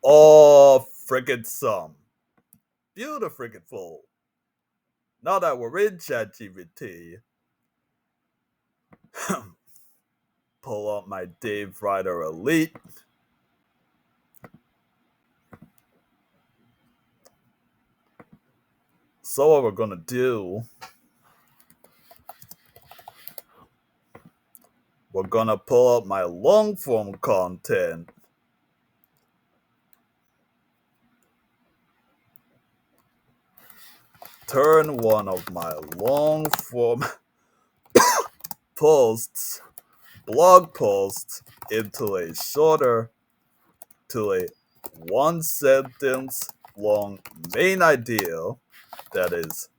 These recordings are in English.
Oh, friggin' some. Beautiful. Now that we're in ChatGPT, pull up my Dave Rider Elite. So what we're gonna do, we're gonna pull up my long form content. Turn one of my long form posts, blog posts, into a shorter to a one sentence long main idea that is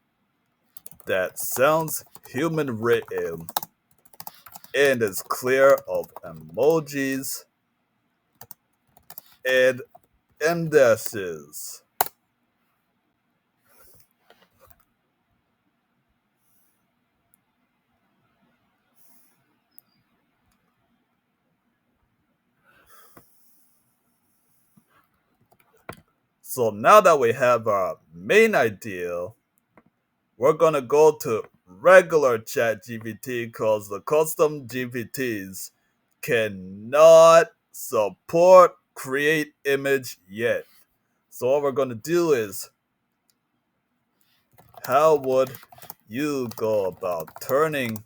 that sounds human written and is clear of emojis and dashes. So now that we have our main idea, we're gonna go to regular chat GPT because the custom GPTs cannot support create image yet. So what we're gonna do is, how would you go about turning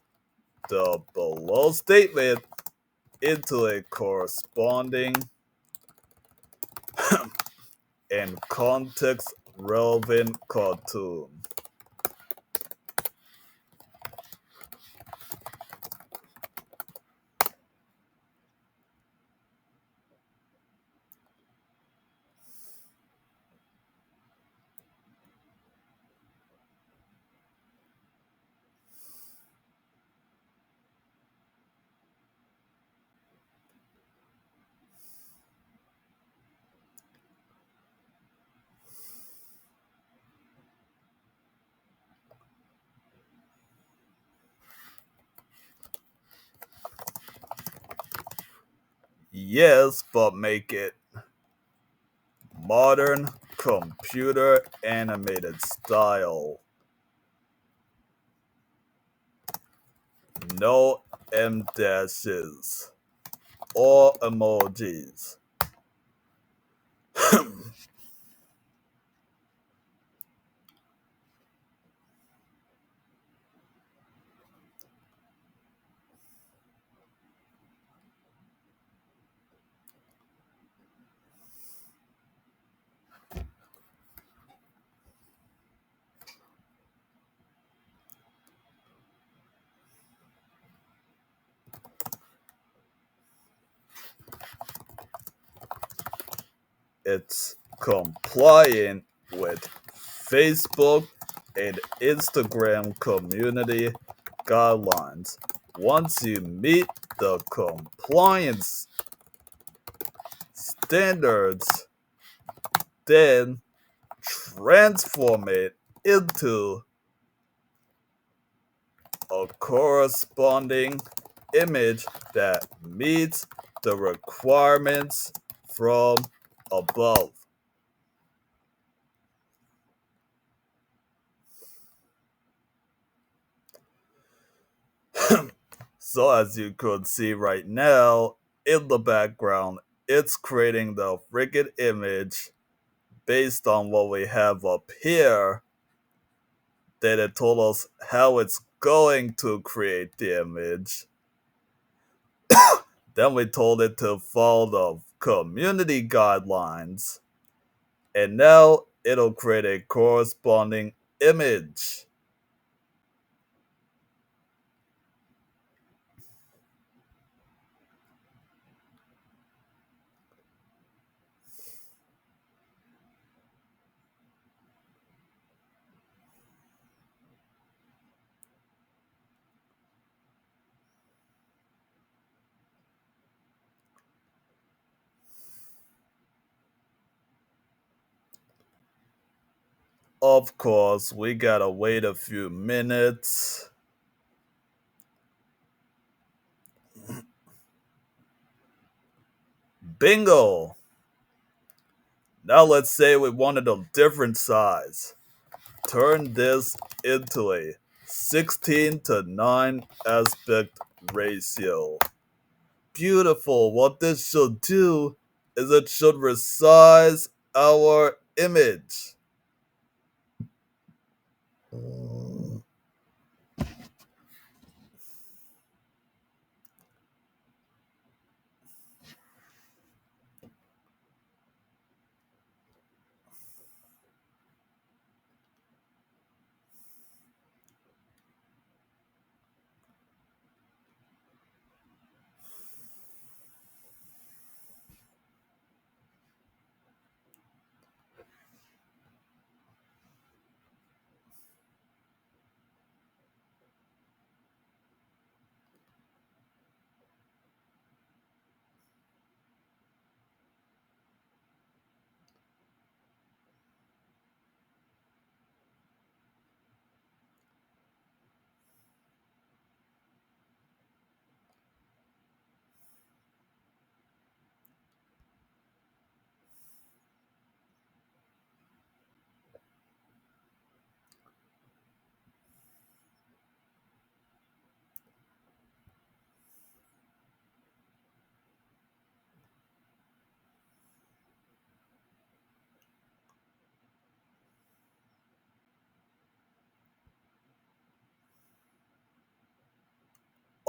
the below statement into a corresponding and context relevant cartoon? Yes, but make it modern computer animated style. No M dashes or emojis. It's compliant with Facebook and Instagram community guidelines. Once you meet the compliance standards, then transform it into a corresponding image that meets the requirements from above. So as you could see right now in the background, it's creating the freaking image based on what we have up here. Then it told us how it's going to create the image. Then we told it to follow the community guidelines. And now it'll create a corresponding image. Of course, we gotta wait a few minutes. Bingo! Now let's say we wanted a different size. Turn this into a 16 to 9 aspect ratio. Beautiful. What this should do is it should resize our image.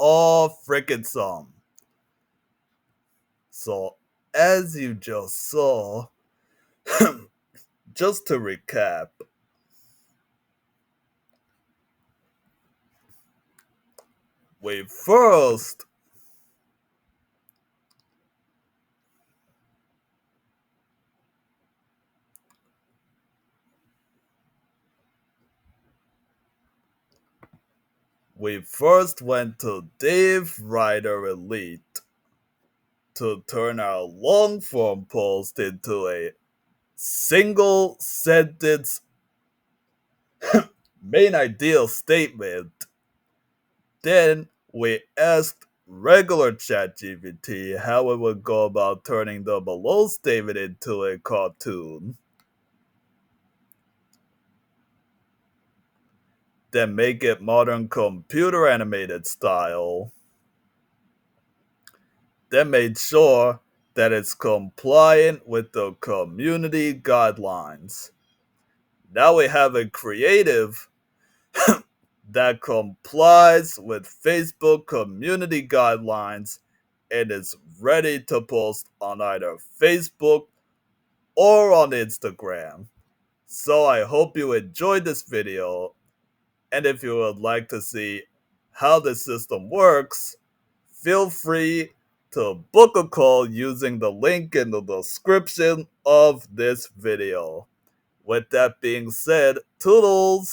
All freaking some. So, as you just saw, just to recap, we first went to Dave Ryder Elite to turn our long form post into a single sentence main ideal statement. Then we asked regular ChatGPT how it would go about turning the below statement into a cartoon. Then make it modern computer animated style. Then made sure that it's compliant with the community guidelines. Now we have a creative that complies with Facebook community guidelines and is ready to post on either Facebook or on Instagram. So I hope you enjoyed this video, and if you would like to see how the system works, feel free to book a call using the link in the description of this video. With that being said, toodles!